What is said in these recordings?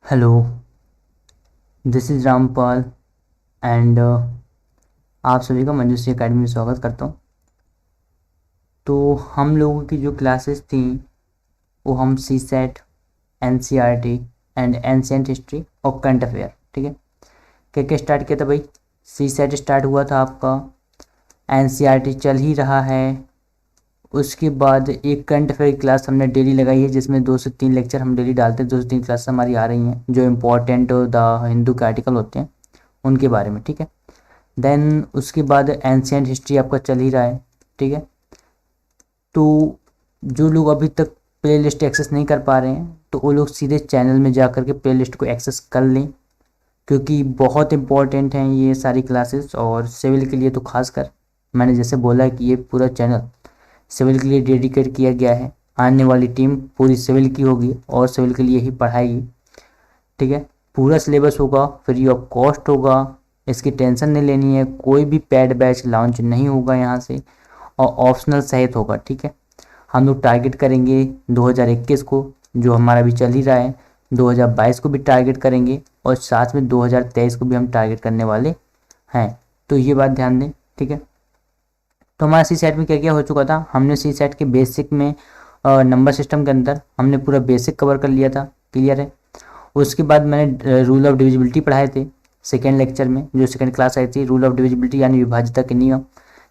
Hello, this is Rampal and आप सभी का मंजूश्री एकेडमी में स्वागत करता हूँ। तो हम लोगों की जो क्लासेस थी वो हम CSAT, N C R T and ancient history और करंट अफेयर, ठीक है। क्या क्या स्टार्ट किया था भाई? सी सेट स्टार्ट हुआ था आपका, एन सी आर टी चल ही रहा है। उसके बाद एक करंट अफेयर क्लास हमने डेली लगाई है, जिसमें 2 से 3 लेक्चर हम डेली डालते हैं। 2 से 3 क्लास हमारी आ रही हैं जो इम्पोर्टेंट द हिंदू के आर्टिकल होते हैं उनके बारे में, ठीक है। देन उसके बाद एंशियंट हिस्ट्री आपका चल ही रहा है, ठीक है। तो जो लोग अभी तक प्लेलिस्ट एक्सेस नहीं कर पा रहे हैं तो वो लोग सीधे चैनल में जा कर के प्लेलिस्ट को एक्सेस कर लें, क्योंकि बहुत इंपॉर्टेंट हैं ये सारी क्लासेस। और सिविल के लिए तो खासकर मैंने जैसे बोला कि ये पूरा चैनल सिविल के लिए डेडिकेट किया गया है। आने वाली टीम पूरी सिविल की होगी और सिविल के लिए ही पढ़ाएगी, ठीक है। पूरा सिलेबस होगा, फ्री ऑफ कॉस्ट होगा, इसकी टेंशन नहीं लेनी है। कोई भी पेड बैच लॉन्च नहीं होगा यहाँ से, और ऑप्शनल सहित होगा, ठीक है। हम लोग टारगेट करेंगे 2021 को, जो हमारा भी चल ही रहा है। 2022 को भी टारगेट करेंगे और साथ में 2023 को भी हम टारगेट करने वाले हैं। तो ये बात ध्यान दें, ठीक है। तो हमारा सी सेट में क्या क्या हो चुका था? हमने सी सेट के बेसिक में नंबर सिस्टम के अंदर हमने पूरा बेसिक कवर कर लिया था, क्लियर है। उसके बाद मैंने रूल ऑफ डिविजिबिलिटी पढ़ाए थे सेकेंड लेक्चर में, जो सेकेंड क्लास आई थी। रूल ऑफ डिविजिबिलिटी यानी विभाज्यता के नियम।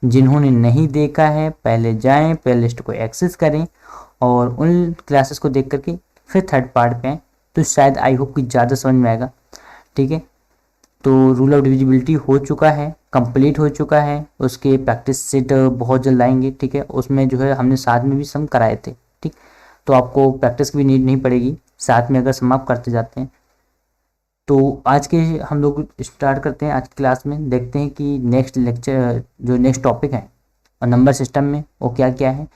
जिन्होंने नहीं देखा है पहले जाएं, प्ले लिस्ट को एक्सेस करें और उन क्लासेस को देख करके फिर थर्ड पार्ट पे आएँ, तो शायद आई होप कि ज़्यादा समझ में आएगा, ठीक है। तो रूल ऑफ डिविजिबिलिटी हो चुका है, कंप्लीट हो चुका है। उसके प्रैक्टिस सेट बहुत जल्द आएंगे, ठीक है। उसमें जो है हमने साथ में भी सम कराए थे, ठीक। तो आपको प्रैक्टिस की भी नीड नहीं पड़ेगी, साथ में अगर सम आप करते जाते हैं। तो आज के हम लोग स्टार्ट करते हैं। आज की क्लास में देखते हैं कि नेक्स्ट लेक्चर जो नेक्स्ट टॉपिक है और नंबर सिस्टम में वो क्या क्या है।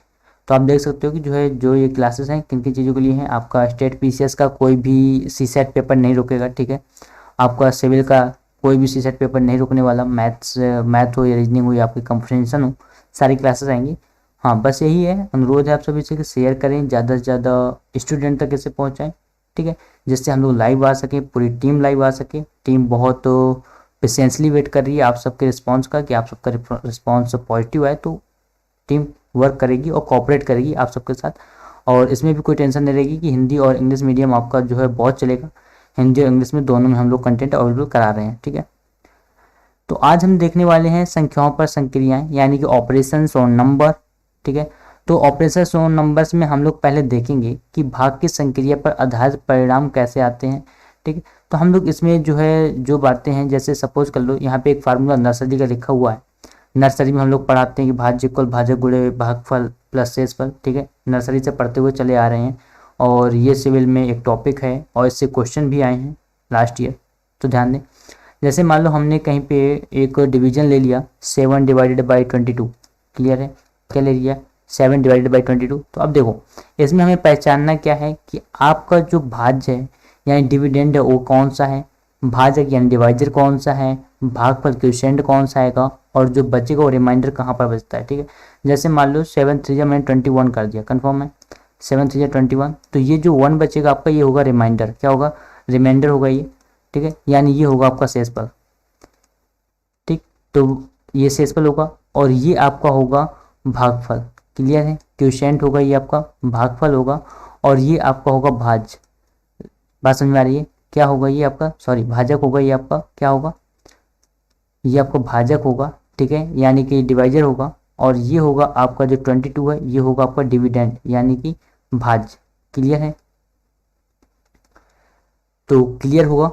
तो आप देख सकते हो कि जो ये क्लासेस हैं किन किन चीज़ों के लिए हैं। आपका स्टेट पीसीएस का कोई भी सी सेट पेपर नहीं रुकेगा, ठीक है। आपका सिविल का कोई भी सी सेट पेपर नहीं रुकने वाला। मैथ हो या रीजनिंग हो या आपकी कंप्रिहेंशन हो, सारी क्लासेस आएंगी। हाँ, बस यही है, अनुरोध है आप सभी से कि शेयर करें, ज़्यादा से ज़्यादा स्टूडेंट तक इसे पहुँचाएँ, ठीक है। जिससे हम लोग लाइव आ सकें, पूरी टीम लाइव आ सके। टीम बहुत पेशेंसली वेट कर रही है आप सबके रिस्पांस का, कि आप सबका रिस्पांस पॉजिटिव आए तो टीम वर्क करेगी और कोऑपरेट करेगी आप सबके साथ। और इसमें भी कोई टेंशन नहीं रहेगी कि हिंदी और इंग्लिश मीडियम आपका जो है बहुत चलेगा। हिंदी और इंग्लिश में दोनों में हम लोग कंटेंट अवेलेबल करा रहे हैं, ठीक है। तो आज हम देखने वाले हैं संख्याओं पर संक्रियाएं, यानी कि ऑपरेशंस ऑन नंबर, ठीक है। तो ऑपरेशंस ऑन नंबर्स में हम लोग पहले देखेंगे कि भाग की संक्रिया पर आधारित परिणाम कैसे आते हैं, ठीक है। तो हम लोग इसमें जो है जो बातें हैं, जैसे सपोज कर लो यहाँ पे एक फार्मूला नर्सरी का लिखा हुआ है। नर्सरी में हम लोग पढ़ाते हैं कि भाज्य इक्वल भाजक गुणे भागफल प्लस शेषफल, ठीक है। नर्सरी से पढ़ते हुए चले आ रहे हैं और ये सिविल में एक टॉपिक है और इससे क्वेश्चन भी आए हैं लास्ट ईयर, तो ध्यान दें। जैसे मान लो हमने कहीं पे एक डिवीजन ले लिया 7 डिवाइडेड बाई 22, क्लियर है। क्या ले लिया? 7 डिवाइडेड बाई 22। तो अब देखो इसमें हमें पहचानना क्या है कि आपका जो भाज्य है यानी डिविडेंड है वो कौन सा है, भाजक यानी डिवाइजर कौन सा है, भागफल क्वोशिएंट कौन सा आएगा, और जो बचेगा वो रिमाइंडर कहाँ पर बचता है, ठीक है। जैसे मान लो 7 3 मैंने 21 कर दिया, कन्फर्म है। 7 3 21, तो ये जो 1 बचेगा आपका ये होगा रिमाइंडर। क्या होगा? रिमाइंडर होगा ये, ठीक है। यानी ये होगा आपका शेषफल, ठीक। तो ये शेषफल होगा और ये आपका होगा भागफल, क्लियर है। क्वोशिएंट होगा ये आपका, भागफल होगा और ये आपका होगा भाज्य। बात समझ में आ रही है? क्या होगा ये आपका? सॉरी, भाजक होगा ये आपका। क्या होगा? ये आपका भाजक होगा, ठीक है, यानी कि डिवाइजर होगा। और ये होगा आपका जो 22 है, ये होगा आपका डिविडेंड यानी कि भाज्य, क्लियर है। तो क्लियर होगा।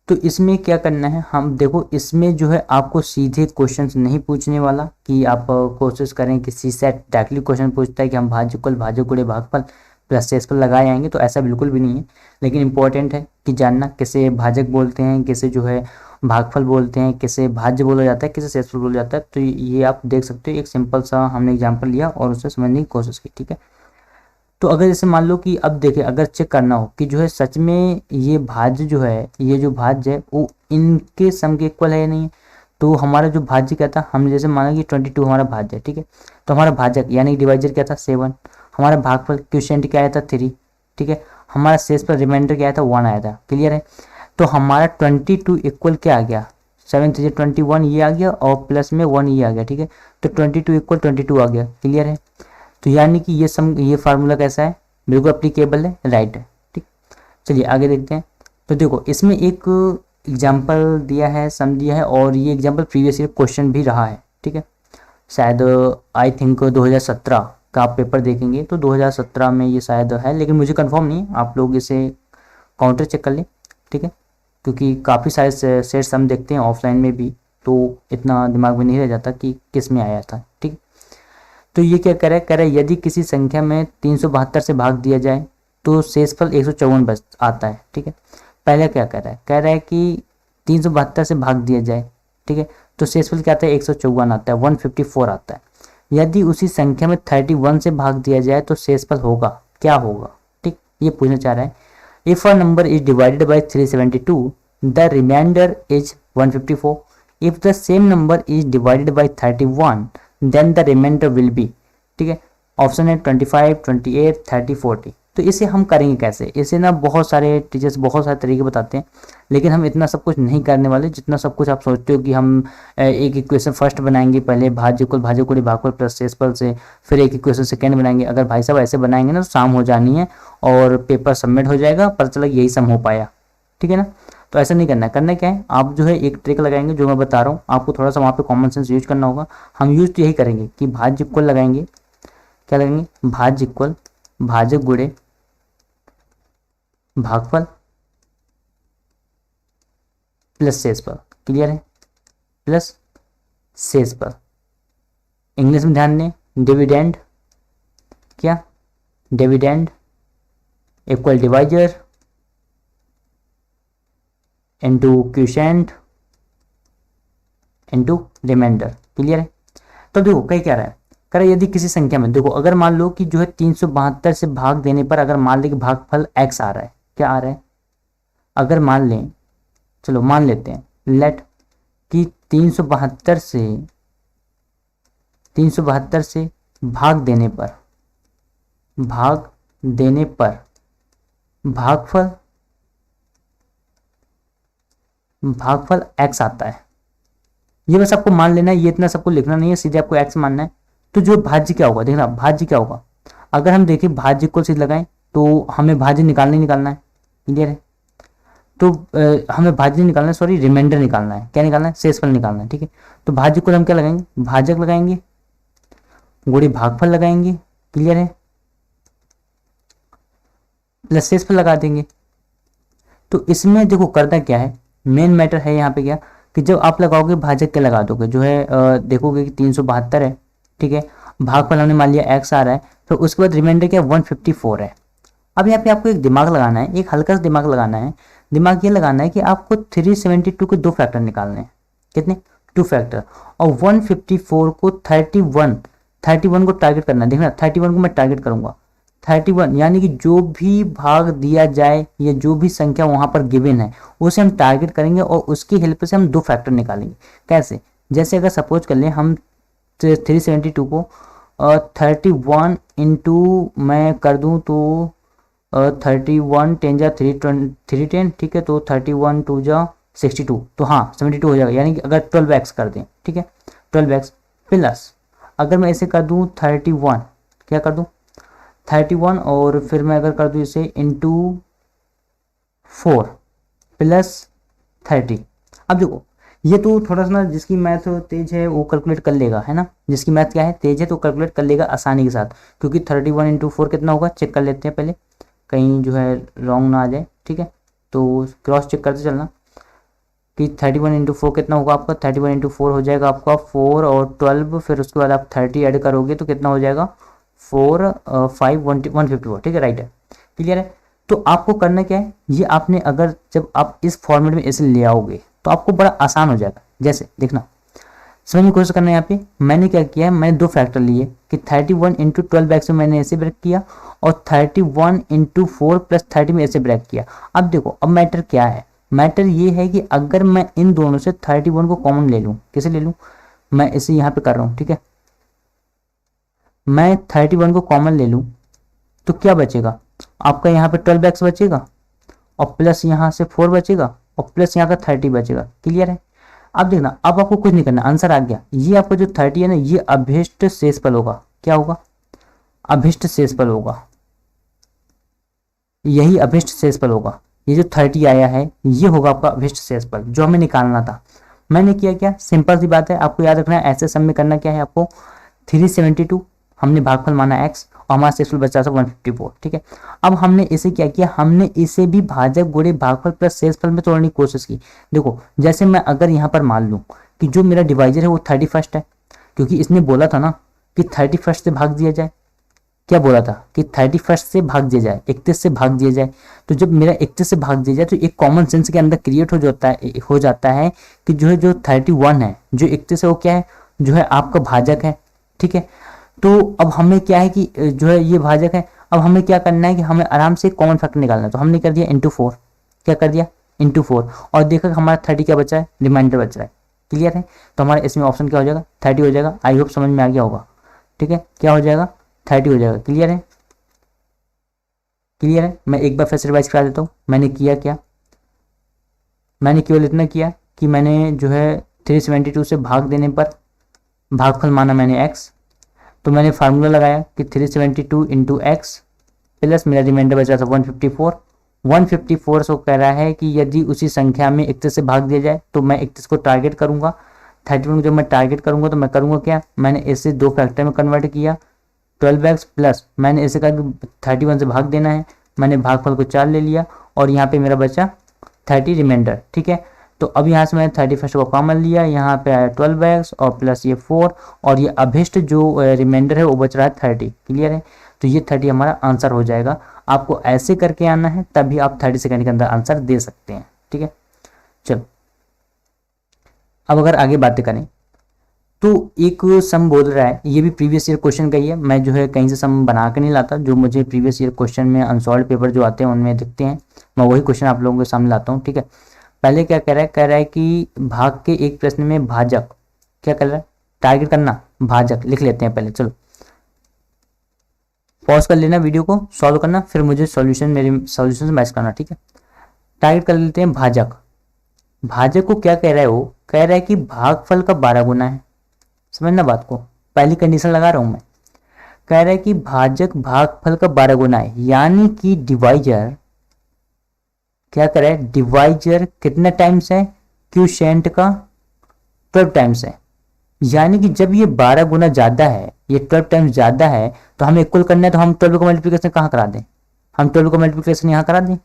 तो इसमें क्या करना है, हम देखो इसमें जो है आपको सीधे क्वेश्चंस नहीं पूछने वाला कि आप कोशिश करें कि सी सेट डायरेक्टली क्वेश्चन पूछता है कि हम भाज्यकुल भाजक गुणे भागफल प्लस शेषफल लगाए आएंगे, तो ऐसा बिल्कुल भी नहीं है। लेकिन इंपॉर्टेंट है कि जानना किसे भाजक बोलते हैं, किसे जो है भागफल बोलते हैं, किसे भाज्य बोला जाता है, किसे शेषफल बोला जाता है। तो ये आप देख सकते हो, एक सिंपल सा हमने एग्जाम्पल लिया और उससे समझने की कोशिश की, ठीक है। तो अगर जैसे मान लो कि अब देखें, अगर चेक करना हो कि जो है सच में ये भाज्य जो है, ये जो भाज्य है वो इनके सम के इक्वल है या नहीं है, तो हमारा जो भाज्य क्या था, हमने जैसे माना कि 22 हमारा भाज्य है, ठीक है। तो हमारा भाजक यानी डिवाइजर क्या था 7, हमारा भागफल क्वोशिएंट क्या आया था 3, ठीक है। हमारा शेष पर रिमाइंडर क्या आया था, 1 आया था। क्लियर है। तो हमारा 22 इक्वल क्या आ गया, 7 3 21 ये आ गया और प्लस में 1 ये आ गया। ठीक है, तो 22 इक्वल 22 आ गया। क्लियर है। तो यानी कि ये फार्मूला कैसा है, बिल्कुल अप्लीकेबल है, राइट है। ठीक, चलिए आगे देखते हैं। तो देखो इसमें एक एग्जाम्पल दिया है, सम दिया है, और ये एग्जाम्पल प्रीवियस ईयर क्वेश्चन भी रहा है। ठीक है, शायद आई थिंक 2017 का आप पेपर देखेंगे तो 2017 में ये शायद है, लेकिन मुझे कंफर्म नहीं है, आप लोग इसे काउंटर चेक कर लें। ठीक है, क्योंकि काफ़ी सारे सेट्स हम देखते हैं ऑफलाइन में भी, तो इतना दिमाग में नहीं रह जाता कि किस में आया था। ठीक, तो ये क्या कह रहा है यदि किसी संख्या में 372 से भाग दिया जाए तो शेषफल 154 बच आता है। ठीक है, पहले क्या कह रहा है कि 372 से भाग दिया जाए। ठीक है, तो शेषफल क्या आता है, 154 आता है, 154 आता है। यदि उसी संख्या में 31 से भाग दिया जाए तो शेषफल होगा, क्या होगा। ठीक, ये पूछना चाह रहा है। If a number is divided by 372 the remainder is 154। If the same number is divided by 31 then the remainder will be. ठीक है, ऑप्शन है 25, 28, 30, 40। तो इसे हम करेंगे कैसे, इसे ना बहुत सारे टीचर्स बहुत सारे तरीके बताते हैं, लेकिन हम इतना सब कुछ नहीं करने वाले जितना सब कुछ आप सोचते हो कि हम एक इक्वेशन फर्स्ट बनाएंगे, पहले भाज्य कुल भागफल प्लस शेषफल से, फिर एक इक्वेशन सेकेंड बनाएंगे। अगर भाई साहब ऐसे बनाएंगे ना तो शाम हो जानी है और पेपर सबमिट हो जाएगा, पता चला यही सम हो पाया। ठीक है ना, तो ऐसा नहीं करना है। करना क्या है, आप जो है एक ट्रिक लगाएंगे जो मैं बता रहा हूँ, आपको थोड़ा सा वहाँ पे कॉमन सेंस यूज करना होगा। हम यूज तो यही करेंगे कि भाज्य इक्वल लगाएंगे, क्या लगाएंगे, भाज्य इक्वल भाजक गुणे भागफल प्लस शेषफल। क्लियर है, प्लस शेषफल। इंग्लिश में ध्यान दें, डिविडेंड, क्या, dividend equal divisor into quotient into remainder. Clear है। तो देखो कहीं क्या रहा है, कह रहा है यदि किसी संख्या में, देखो अगर मान लो कि जो है 372 से भाग देने पर अगर मान लें कि भागफल x आ रहा है, क्या आ रहा है, अगर मान लें, चलो मान लेते हैं, लेट कि 372 से भाग देने पर भागफल x आता है। ये बस आपको मान लेना है, ये इतना सबको लिखना नहीं है, सीधे आपको x मानना है। तो जो भाज्य क्या होगा, देखना भाज्य क्या होगा, अगर हम देखें भाज्य को सीधे लगाएं तो हमें भाज्य निकालना है। क्लियर है। तो हमें भाज्य निकालना है, सॉरी रिमाइंडर निकालना है, क्या निकालना है, शेषफल निकालना है। ठीक है, तो भाज्य को हम क्या लगाएंगे, भाजक लगाएंगे गुणे भागफल लगाएंगे। क्लियर है, प्लस शेषफल लगा देंगे। तो इसमें देखो करना क्या है, मेन मैटर है यहाँ पे क्या, कि जब आप लगाओगे भाजक के लगा दोगे, जो है देखोगे कि 372 है। ठीक है, भागफल हमने मान लिया x आ रहा है, तो उसके बाद रिमाइंडर क्या 154 है। अब यहाँ पे आपको एक दिमाग लगाना है, एक हल्का सा दिमाग लगाना है। दिमाग ये लगाना है कि आपको 372 के 2 फैक्टर निकालने हैं। कितने, 2 फैक्टर। और 154 को 31 को टारगेट करना है। देखना 31 को मैं टारगेट करूंगा, 31 यानी कि जो भी भाग दिया जाए या जो भी संख्या वहां पर गिवन है उसे हम टारगेट करेंगे और उसकी हेल्प से हम 2 फैक्टर निकालेंगे। कैसे, जैसे अगर सपोज कर लें हम 372 को 31 इंटू मैं कर दूं तो 31 10 जा 310। ठीक है, तो 31 2 जा 62, तो हाँ 72 हो जाएगा। यानी कि अगर 12x कर दें, ठीक है 12x प्लस अगर मैं इसे कर दूं 31, क्या कर दूं 31 और फिर मैं अगर कर दूं इसे इंटू 4 प्लस 30। अब देखो ये तो थोड़ा सा ना जिसकी मैथ तेज है वो कैलकुलेट कर लेगा, है ना, जिसकी मैथ क्या है तेज है तो कैलकुलेट कर लेगा आसानी के साथ, क्योंकि 31 इंटू 4 कितना होगा, चेक कर लेते हैं पहले, कहीं जो है रॉन्ग ना आ जाए। ठीक है, तो क्रॉस चेक करते चलना कि 31 इंटू 4 कितना होगा आपका, 31 इंटू 4 हो जाएगा आपका 4 और 12, फिर उसके बाद आप 30 ऐड करोगे तो कितना हो जाएगा 4 5 154। ठीक है, राइट है, क्लियर है। तो आपको करना क्या है, ये आपने अगर जब आप इस फॉर्मेट में इसे ले आओगे तो आपको बड़ा आसान हो जाएगा। जैसे देखना समझने की कोशिश करना है, यहाँ पे मैंने क्या किया है, मैंने 2 फैक्टर लिए कि 31 इंटू 12x में मैंने ऐसे ब्रेक किया और 31 इंटू 4 प्लस 30 में ऐसे ब्रेक किया। अब देखो अब मैटर क्या है, मैटर ये है कि अगर मैं इन दोनों से 31 को कॉमन ले लूँ, कैसे ले लूँ, मैं इसे यहाँ पे कर रहा हूँ। ठीक है, मैं 31 को कॉमन ले लूँ तो क्या बचेगा, आपका यहाँ पे 12x बचेगा और प्लस यहाँ से 4 बचेगा और प्लस यहाँ का 30 बचेगा। क्लियर है? अब देखना, अब आपको कुछ नहीं करना, आंसर आ गया। ये आपका जो 30 है ना, ये अभिष्ट शेषफल होगा। क्या होगा? अभिष्ट शेषफल होगा, यही अभिष्ट शेषफल होगा। ये जो 30 आया है ये होगा आपका अभिष्ट शेषफल जो हमें निकालना था। मैंने किया क्या, सिंपल सी बात है, आपको याद रखना है। ऐसे सम में करना क्या है आपको, 372 हमने भागफल माना x और हमारा शेषफल बचा था 154। ठीक है, अब हमने इसे क्या किया, हमने इसे भी भाजक गुणे भागफल प्लस शेषफल में तोड़ने की कोशिश की। देखो, जैसे मैं अगर यहाँ पर मान लूँ कि जो मेरा डिवाइजर है वो 31 है, क्योंकि इसने बोला था ना कि 31 से भाग दिया जाए। क्या बोला था कि 31 से भाग दिया जाए, 31 से भाग दिया जाए। तो जब मेरा 31 से भाग दिया जाए तो एक कॉमन सेंस के अंदर क्रिएट हो जाता है कि जो है जो 31 है, जो 31 है वो क्या है, जो है आपका भाजक है। ठीक है, तो अब हमें क्या है कि जो है ये भाजक है। अब हमें क्या करना है कि हमें आराम से कॉमन फैक्टर निकालना है। तो हमने कर दिया इंटू 4। क्या कर दिया? इंटू 4। और देखा हमारा 30 क्या बचा है, रिमाइंडर बच रहा है। क्लियर है? तो हमारा इसमें ऑप्शन क्या हो जाएगा, 30 हो जाएगा। आई होप समझ में आ गया होगा। ठीक है, क्या हो जाएगा, 30 हो जाएगा। क्लियर है? क्लियर है? मैं एक बार फिर से रिवाइज करा देता हूँ। मैंने किया क्या, मैंने केवल इतना किया कि मैंने जो है 372 से भाग देने पर भागफल माना मैंने x। तो मैंने फार्मूला लगाया कि 372 इंटू एक्स प्लस मेरा रिमाइंडर बचा था 154। 154 से कह रहा है कि यदि उसी संख्या में 31 से भाग दिया जाए तो मैं 31 को टारगेट करूंगा। 31 को जब मैं टारगेट करूंगा तो मैं करूंगा क्या, मैंने इसे दो फैक्टर में कन्वर्ट किया। 12x प्लस मैंने इसे कहा कि 31 से भाग देना है, मैंने भागफल को 4 ले लिया और यहाँ पे मेरा बचा 30 रिमाइंडर। ठीक है, तो अब यहाँ से मैंने 31 को कॉमन लिया, यहाँ पे आया 12x और प्लस ये 4 और ये अभिष्ट जो रिमाइंडर है वो बच रहा है 30। क्लियर है? तो ये 30 हमारा आंसर हो जाएगा। आपको ऐसे करके आना है तभी आप 30 सेकंड के अंदर आंसर दे सकते हैं। ठीक है, चलो अब अगर आगे बातें करें तो एक सम बोल रहा है, ये भी प्रीवियस ईयर क्वेश्चन का ही है। मैं जो है कहीं से सम बना के नहीं लाता, जो मुझे प्रीवियस ईयर क्वेश्चन में अनसॉल्व पेपर जो आते हैं उनमें दिखते हैं, मैं वही क्वेश्चन आप लोगों के सामने लाता हूँ। ठीक है, पहले क्या कह रहा है कि भाग के एक प्रश्न में भाजक, क्या कर रहा है, टारगेट करना भाजक। लिख लेते हैं पहले, चलो पॉज कर लेना, वीडियो को सॉल्व करना, फिर मुझे सॉल्यूशन मेरे सॉल्यूशन से मैच करना। ठीक है, टारगेट कर लेते हैं भाजक। भाजक को क्या कह रहा है, वो कह रहा है कि भागफल का 12 गुना है। समझना बात को, पहली कंडीशन लगा रहा हूं मैं। कह रहा है कि भाजक भागफल का 12 गुना है, यानी कि डिवाइजर क्या करे, डिवाइजर कितना टाइम्स है, क्यूशेंट का 12 टाइम्स है। यानी कि जब ये 12 गुना ज्यादा है, ये 12 टाइम्स ज्यादा है, तो हमें इक्वल करना है। तो हम 12 को मल्टीप्लिकेशन कहाँ करा दें, हम 12 को मल्टीप्लिकेशन यहाँ करा दें।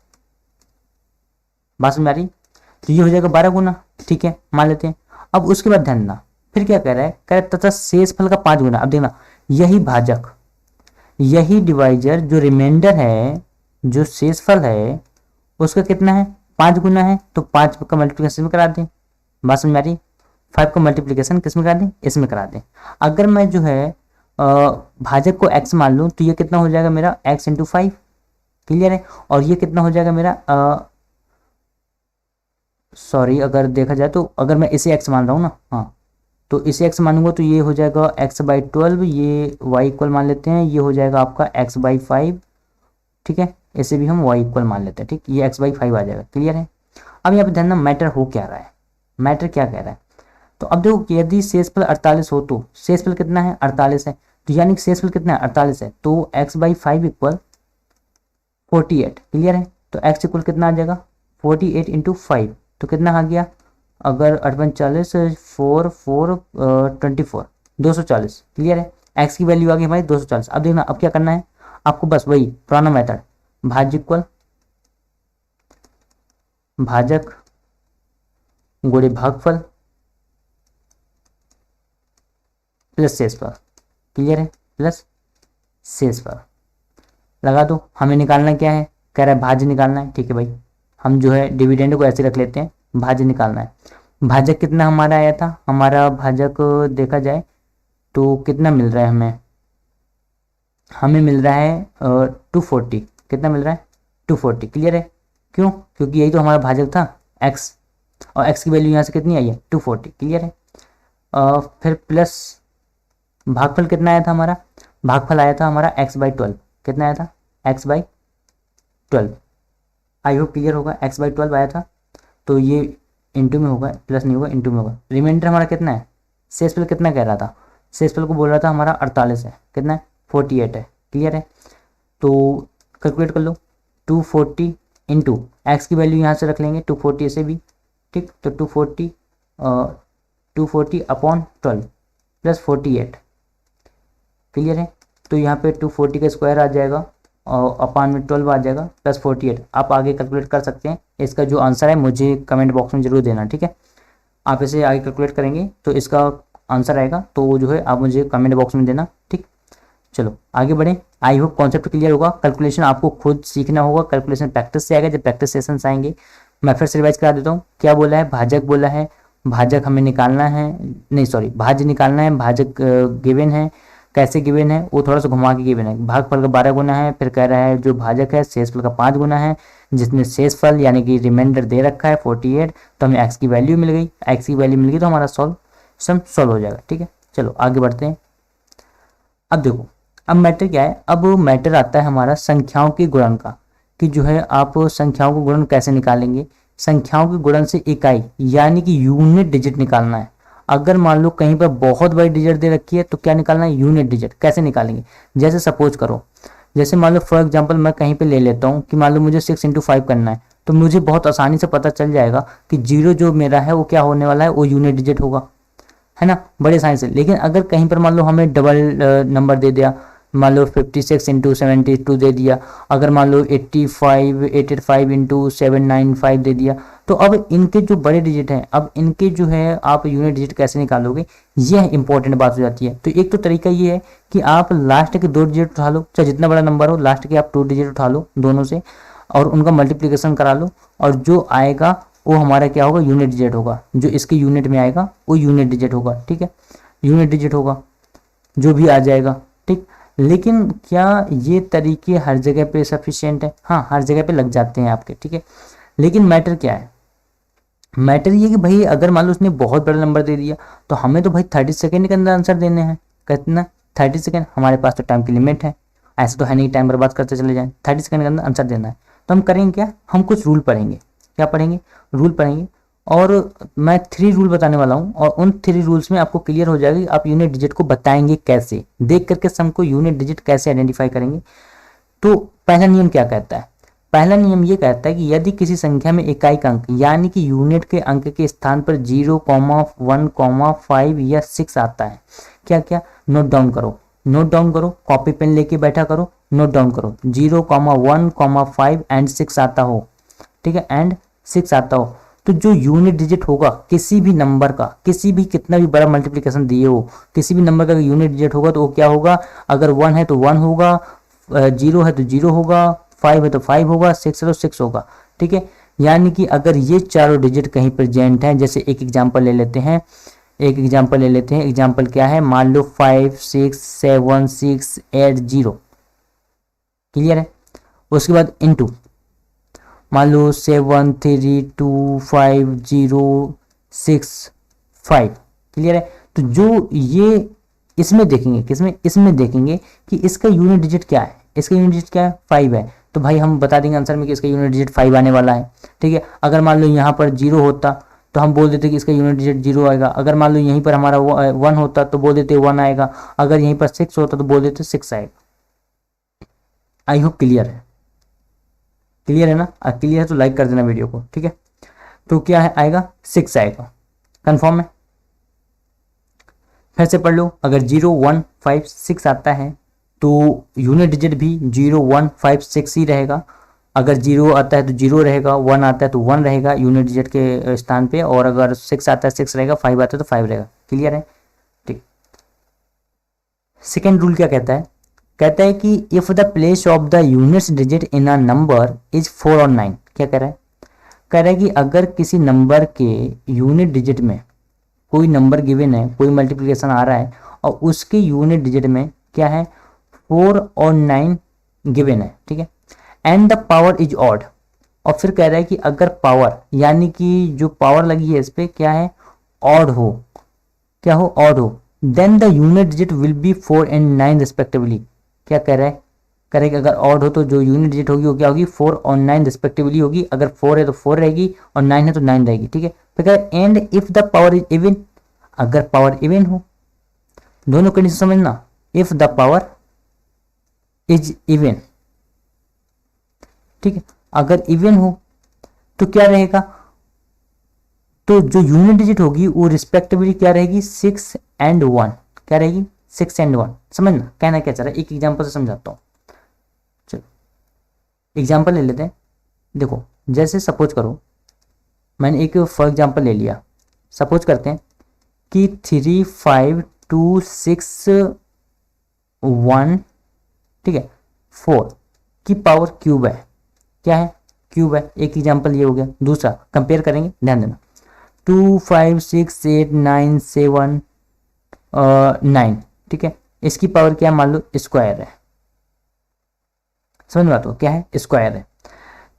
बात समझ आ रही? तो ये हो जाएगा 12 गुना। ठीक है, मान लेते हैं। अब उसके बाद ध्यान देना, फिर क्या कह रहा है, कह रहा है तथा शेषफल का 5 गुना। अब देखना, यही भाजक, यही डिवाइजर जो रिमाइंडर है, जो शेषफल है उसका कितना है, 5 गुना है। तो 5 का मल्टीप्लिकेशन में करा दें। बात समझ में आ रही? 5 का मल्टीप्लिकेशन किस में करा दें, इसमें करा दें। अगर मैं जो है भाजक को x मान लूँ तो ये कितना हो जाएगा मेरा, x इंटू 5। क्लियर है? और ये कितना हो जाएगा मेरा, सॉरी अगर देखा जाए तो अगर मैं इसे x मान रहा हूँ ना, हाँ, तो इसे x मानूंगा तो ये हो जाएगा x/12, ये y इक्वल मान लेते हैं, ये हो जाएगा आपका x/5। ठीक है, इसे भी हम y इक्वल मान लेते हैं। ठीक, ये x/5 आ जाएगा। क्लियर है? अब यहाँ पे ध्यान देना, मैटर हो क्या रहा है, मैटर क्या कह रहा है। तो अब देखो कि यदि शेषफल 48 हो तो शेषफल कितना है, 48 है। तो यानी कि शेषफल कितना है, 48 है। तो x/5 इक्वल 48। क्लियर है? तो x इक्वल कितना आ जाएगा, 48 इंटू 5। तो कितना आ गया, अगर 48 4 4 24 240। क्लियर है? x की वैल्यू आ गई हमारी 240। अब देखना, अब क्या करना है आपको, बस वही पुराना मेथड, भाज्य इक्वल भाजक गुणे भागफल प्लस शेषफल। क्लियर है? प्लस शेषफल लगा दो। हमें निकालना क्या है, कह रहा है भाज्य निकालना है। ठीक है भाई, हम जो है डिविडेंड को ऐसे रख लेते हैं, भाज्य निकालना है। भाजक कितना हमारा आया था, हमारा भाजक देखा जाए तो कितना मिल रहा है हमें, हमें मिल रहा है 240। कितना मिल रहा है, 240। क्लियर है? क्यों, क्योंकि यही तो हमारा भाजक था x, और x की वैल्यू यहाँ से कितनी आई है, 240। क्लियर है? फिर प्लस भागफल कितना आया था हमारा, भागफल आया था हमारा x/12। कितना आया था, x/12। 12। आई होप क्लियर होगा। x बाई 12 आया था तो ये इंटू में होगा, प्लस नहीं होगा, इंटू में होगा। रिमाइंडर हमारा कितना है, शेषफल कितना कह रहा था, शेषफल को बोल रहा था हमारा 48 है, कितना है 48 है। क्लियर है, तो कैलकुलेट कर लो। 240 इंटू एक्स की वैल्यू यहाँ से रख लेंगे 240 ऐसे भी, ठीक। तो 240 अपॉन 12 प्लस 48। क्लियर है, तो यहाँ पे 240 का स्क्वायर आ जाएगा और अपान में 12 आ जाएगा प्लस 48। आप आगे कैलकुलेट कर सकते हैं। इसका जो आंसर है मुझे कमेंट बॉक्स में जरूर देना, ठीक है। आप इसे आगे कैलकुलेट करेंगे तो इसका आंसर आएगा, तो जो है आप मुझे कमेंट बॉक्स में देना, ठीक। चलो आगे बढ़ें। आई होप कॉन्सेप्ट क्लियर होगा। कैलकुलेशन आपको खुद सीखना होगा, कैलकुलेशन प्रैक्टिस से आएगा जब प्रैक्टिस सेशंस आएंगे। मैं फिर से रिवाइज करा देता हूँ। क्या बोला है, भाजक बोला है, भाजक हमें निकालना है, नहीं सॉरी भाज्य निकालना है, भाजक गिवन है। कैसे गिवन है वो थोड़ा सा घुमा के गिवन है। भागफल का 12 गुना है, फिर कह रहा है जो भाजक है शेषफल का 5 गुना है, जिसमें शेषफल यानी कि रिमाइंडर दे रखा है 48। तो हमें एक्स की वैल्यू मिल गई, एक्स की वैल्यू मिल गई तो हमारा सम सॉल्व हो जाएगा, ठीक है। चलो आगे बढ़ते हैं। अब देखो, अब मैटर क्या है, अब मैटर आता है हमारा संख्याओं के गुणन का, कि जो है आप संख्याओं को गुणन कैसे निकालेंगे। संख्याओं के गुणन से इकाई यानी कि यूनिट डिजिट निकालना है। अगर मान लो कहीं पर बहुत बड़ी डिजिट दे रखी है तो क्या निकालना है, यूनिट डिजिट। कैसे निकालेंगे, जैसे सपोज करो, जैसे मान लो फॉर एग्जांपल मैं कहीं पे ले लेता हूँ कि मान लो मुझे 6 इंटू 5 करना है, तो मुझे बहुत आसानी से पता चल जाएगा कि 0 जो मेरा है वो क्या होने वाला है, वो यूनिट डिजिट होगा, है ना, बड़े आसानी से। लेकिन अगर कहीं पर मान लो हमें डबल नंबर दे दिया, मान लो 56 इंटू 72 दे दिया, अगर मान लो 85 इंटू 795 दे दिया, तो अब इनके जो बड़े डिजिट हैं, अब इनके जो है आप यूनिट डिजिट कैसे निकालोगे, यह इंपॉर्टेंट बात हो जाती है। तो एक तो तरीका ये है कि आप लास्ट के 2 डिजिट उठा लो, चाहे जितना बड़ा नंबर हो, लास्ट के आप 2 डिजिट उठा लो दोनों से और उनका मल्टीप्लिकेशन करा लो, और जो आएगा वो हमारा क्या होगा, यूनिट डिजिट होगा। जो इसके यूनिट में आएगा वो यूनिट डिजिट होगा, ठीक है, यूनिट डिजिट होगा जो भी आ जाएगा, ठीक। लेकिन क्या ये तरीके हर जगह पे सफिशिएंट है? हाँ, हर जगह पे लग जाते हैं आपके, ठीक है। लेकिन मैटर क्या है, मैटर ये कि भाई अगर मान लो उसने बहुत बड़ा नंबर दे दिया तो हमें तो भाई 30 सेकेंड के अंदर आंसर देने हैं। कितना, 30 सेकेंड। हमारे पास तो टाइम की लिमिट है, ऐसा तो है नहीं टाइम बर्बाद करते चले जाएं। 30 सेकेंड के अंदर आंसर देना है, तो हम करेंगे क्या, हम कुछ रूल पढ़ेंगे। क्या पढ़ेंगे, रूल पढ़ेंगे। और मैं 3 रूल बताने वाला हूँ, और उन 3 रूल्स में आपको क्लियर हो जाएगा कि आप यूनिट डिजिट को बताएंगे कैसे, देख करके सम को यूनिट डिजिट कैसे आइडेंटिफाई करेंगे। तो पहला नियम क्या कहता है, पहला नियम ये कहता है कि यदि किसी संख्या में इकाई का अंक यानी कि यूनिट के अंक के स्थान पर 0, 1, 5 या 6 आता है, क्या क्या नोट डाउन करो, नोट डाउन करो, कॉपी पेन लेके बैठा करो, नोट डाउन करो। 0, 1, 5 एंड 6 आता हो, ठीक है, एंड 6 आता हो, तो जो यूनिट डिजिट होगा किसी भी नंबर का, किसी भी कितना भी बड़ा मल्टीप्लिकेशन दिए हो, किसी भी नंबर का यूनिट डिजिट होगा तो वो क्या होगा, अगर 1 है तो 1 होगा, 0 है तो 0 होगा, 5 है तो 5 होगा, 6 है तो 6 होगा, ठीक है। यानी कि अगर ये चारों डिजिट कहीं प्रेजेंट हैं, जैसे एक एग्जांपल ले लेते हैं, एग्जांपल क्या है, मान लो 5, 6, 7, 6, 8, 0। क्लियर है, उसके बाद इनटू मान लो 7, 3, 2, 5, 0, 6, 5। क्लियर है, तो जो ये इसमें देखेंगे, किसमें, इसमें देखेंगे कि इसका यूनिट डिजिट क्या है, इसका यूनिट डिजिट क्या है, 5 है, तो भाई हम बता देंगे आंसर में कि इसका यूनिट डिजिट 5 आने वाला है, ठीक है। अगर मान लो यहाँ पर 0 होता तो हम बोल देते कि इसका यूनिट डिजिट 0 आएगा। अगर मान लो यहीं पर हमारा 1 होता तो बोल देते 1 आएगा। अगर यहीं पर 6 होता तो बोल देते 6 आएगा। आई होप क्लियर है, क्लियर है ना, क्लियर है तो लाइक कर देना वीडियो को, ठीक है। तो क्या है, आएगा 6 आएगा, कंफर्म है। फिर से पढ़ लो, अगर 0, 1, 5, 6 आता है तो यूनिट डिजिट भी 0, 1, 5, 6 ही रहेगा। अगर 0 आता है तो 0 रहेगा, 1 आता है तो 1 रहेगा यूनिट डिजिट के स्थान पे, और अगर 6 आता है 6 रहेगा, 5 आता है तो 5 रहेगा। क्लियर है, ठीक। सेकेंड रूल क्या कहता है, कहता है कि if the place of the units digit in a number is 4 और 9। क्या कह रहा है, कह रहा है कि अगर किसी नंबर के यूनिट डिजिट में कोई नंबर गिवन है, कोई मल्टीप्लिकेशन आ रहा है और उसके यूनिट डिजिट में क्या है, 4 और 9 गिवन है, ठीक है, and the power is odd. और फिर कह रहा है कि अगर पावर यानी कि जो पावर लगी है इस पर क्या है, ऑड हो, क्या हो, ऑड हो, then the unit digit will be 4 and 9 respectively. क्या कह रहा है, करेक्ट। अगर ऑड हो तो जो यूनिट डिजिट होगी वो क्या होगी, 4 और 9 रिस्पेक्टिवली होगी। अगर 4 है तो 4 रहेगी और 9 है तो 9 रहेगी, ठीक है। फिर and if the power is even, अगर पावर इवन हो, दोनों कंडीशन समझना, if the power is even, ठीक है। अगर इवन हो तो क्या रहेगा, तो जो यूनिट डिजिट होगी वो रिस्पेक्टिवली क्या रहेगी, 6 एंड 1, क्या रहेगी 6 एंड 1। समझना कहना क्या चाह रहा है, एक एग्जांपल से समझाता हूँ। चलो एग्जांपल ले लेते हैं। देखो जैसे सपोज करो, मैंने एक फॉर एग्जांपल ले लिया, सपोज करते हैं कि 3 5 2 6 1, ठीक है, 4 की पावर क्यूब है, क्या है क्यूब है। एक एग्जांपल ये हो गया। दूसरा कंपेयर करेंगे, ध्यान देना, 2 5 6 8 9 7 9, ठीक है, इसकी पावर क्या है, मान लो स्क्वायर है। समझ में आता हो, क्या है स्क्वायर है।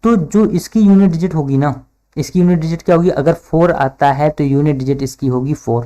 तो जो इसकी यूनिट डिजिट होगी ना, इसकी यूनिट डिजिट क्या होगी, अगर 4 आता है तो यूनिट डिजिट इसकी होगी 4।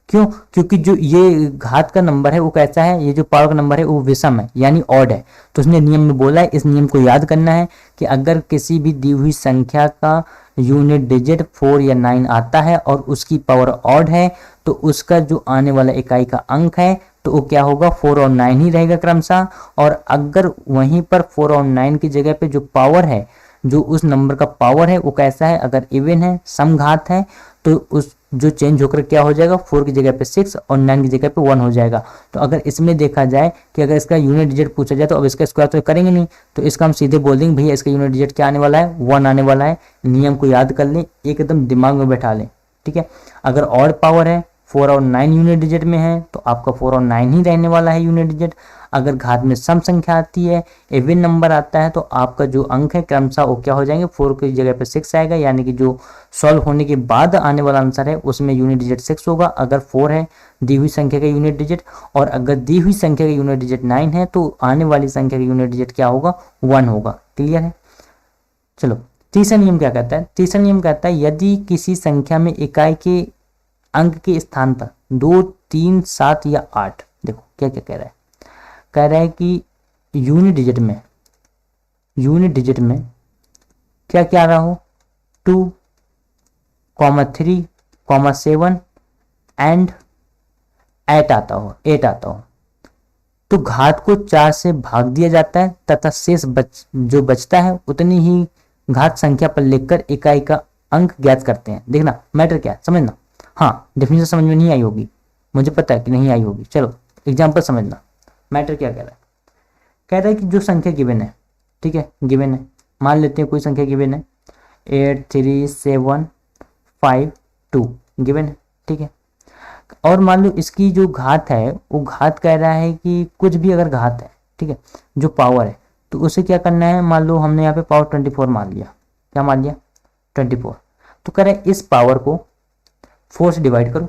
क्यों, क्योंकि जो ये घात का नंबर है वो कैसा है, ये जो पावर का नंबर है वो विषम है यानी ऑड है। तो उसने नियम में बोला है, इस नियम को याद करना है कि अगर किसी भी दी हुई संख्या का यूनिट डिजिट 4 या 9 आता है और उसकी पावर ऑड है तो उसका जो आने वाला इकाई का अंक है तो वो क्या होगा, 4 और 9 ही रहेगा क्रमशः। और अगर वहीं पर 4 और 9 की जगह पे जो पावर है, जो उस नंबर का पावर है वो कैसा है, अगर इवन है, समघात है, तो उस जो चेंज होकर क्या हो जाएगा, 4 की जगह पे 6 और 9 की जगह पे 1 हो जाएगा। तो अगर इसमें देखा जाए कि अगर इसका यूनिट डिजिट पूछा जाए तो अब इसका स्क्वायर तो करेंगे नहीं, तो इसका हम सीधे बोल देंगे भैया इसका यूनिट डिजिट क्या आने वाला है, 1 आने वाला है। नियम को याद कर लें, एकदम दिमाग में बैठा लें, ठीक है। अगर ऑड पावर है, 4 और 9 यूनिट डिजिट में है तो आपका 4 और 9 ही रहने वाला है यूनिट डिजिट। अगर घात में सम संख्या आती है, इवन नंबर आता है, तो आपका जो अंक है क्रमशः वो क्या हो जाएंगे, 4 की जगह पे 6 आएगा, यानी कि जो सॉल्व होने के बाद आने वाला आंसर है उसमें यूनिट डिजिट 6 होगा अगर 4 है दी हुई संख्या का यूनिट डिजिट, और अगर दी हुई संख्या का यूनिट डिजिट 9 है तो आने वाली संख्या का यूनिट डिजिट क्या होगा, 1 होगा। क्लियर है। चलो तीसरा नियम क्या कहता है, तीसरा नियम कहता है यदि किसी संख्या में इकाई के अंक के स्थान पर 2 3 7 या 8, देखो क्या क्या कह रहा है, कह रहा है कि यूनिट डिजिट में क्या क्या आ रहा हो, 2, 3, 7 एंड 8 आता हो, तो घात को 4 से भाग दिया जाता है तथा शेष जो बचता है उतनी ही घात संख्या पर लिखकर इकाई का अंक ज्ञात करते हैं। देखना मैटर क्या है, समझना। हाँ डेफिनेशन समझ में नहीं आई होगी, मुझे पता है कि नहीं आई होगी। चलो एग्जांपल समझना, मैटर क्या कह रहा है, कह रहा है कि जो संख्या गिवन है, ठीक है, गिवन है, मान लेते हैं कोई संख्या गिवन है 8 3 7 5 2 गिवन है, ठीक है। और मान लो इसकी जो घात है वो घात कह रहा है कि कुछ भी अगर घात है, ठीक है, जो पावर है तो उसे क्या करना है, मान लो हमने यहाँ पे पावर 24 मान लिया, क्या मान लिया 24, तो कह रहा है इस पावर को 4 से डिवाइड करो,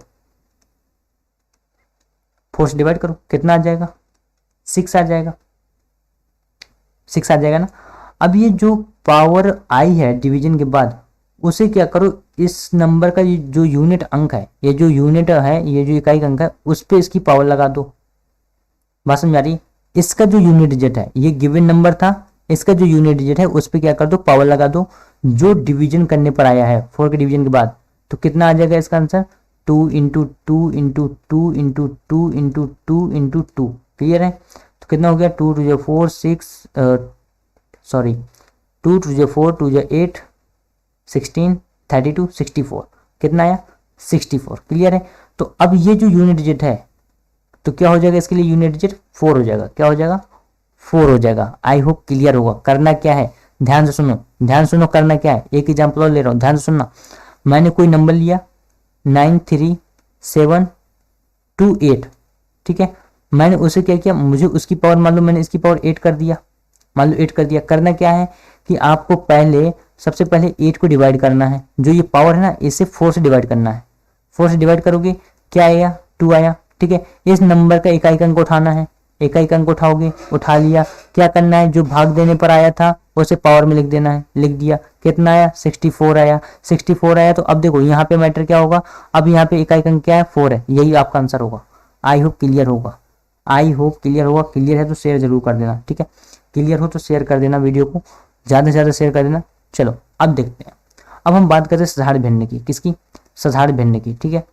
4 से डिवाइड करो, कितना आ जाएगा 6 आ जाएगा, 6 आ जाएगा ना। अब ये जो पावर आई है डिवीजन के बाद उसे क्या करो, इस नंबर का जो यूनिट अंक है, ये जो यूनिट है, ये जो इकाई अंक है उस पे इसकी पावर लगा दो। बात समझ आ रही है। इसका जो यूनिट डिजिट है, ये गिवन नंबर था, इसका जो यूनिट डिजिट है उस पे क्या कर दो, पावर लगा दो, जो डिवीजन करने पर आया है 4 के डिवीजन के बाद, तो कितना आ जाएगा इसका answer, 2 into 2 into 2 into 2 into 2 into 2। Clear है। तो कितना हो गया, 2 2 जो 4 6 सॉरी 2 2 जो 4 2 जो 8 16 32 64, कितना आया 64। क्लियर है। तो अब ये जो यूनिट डिजिट है तो क्या हो जाएगा, इसके लिए यूनिट डिजिट 4 हो जाएगा, क्या हो जाएगा 4 हो जाएगा। आई होप क्लियर होगा। करना क्या है, ध्यान से सुनो, ध्यान सुनो, करना क्या है, एक एग्जांपल और ले रहा हूँ, ध्यान से सुनना। मैंने कोई नंबर लिया 9 3 7 2 8, ठीक है, मैंने उसे क्या किया, मुझे उसकी पावर मान लो मैंने इसकी पावर 8 कर दिया, मान लो 8 कर दिया। करना क्या है कि आपको पहले सबसे पहले 8 को डिवाइड करना है, जो ये पावर है ना इसे 4 से डिवाइड करना है। 4 से डिवाइड करोगे क्या आएगा, 2 आया, ठीक है। इस नंबर का इकाई अंक उठाना है, इकाई अंक उठाओगे, उठा लिया, क्या करना है, जो भाग देने पर आया था उसे पावर में लिख देना है, लिख दिया, कितना आया 64 आया, 64 आया। तो अब देखो यहाँ पे मैटर क्या होगा, अब यहाँ पे इकाई अंक क्या है 4 है, यही आपका आंसर होगा। आई होप क्लियर होगा, आई होप क्लियर होगा। क्लियर है तो शेयर जरूर कर देना, ठीक है। क्लियर हो तो शेयर कर देना, वीडियो को ज़्यादा से ज़्यादा शेयर कर देना। चलो अब देखते हैं, अब हम बात करते हैं साधारण भिन्न की। किसकी? साधारण भिन्न की। ठीक है,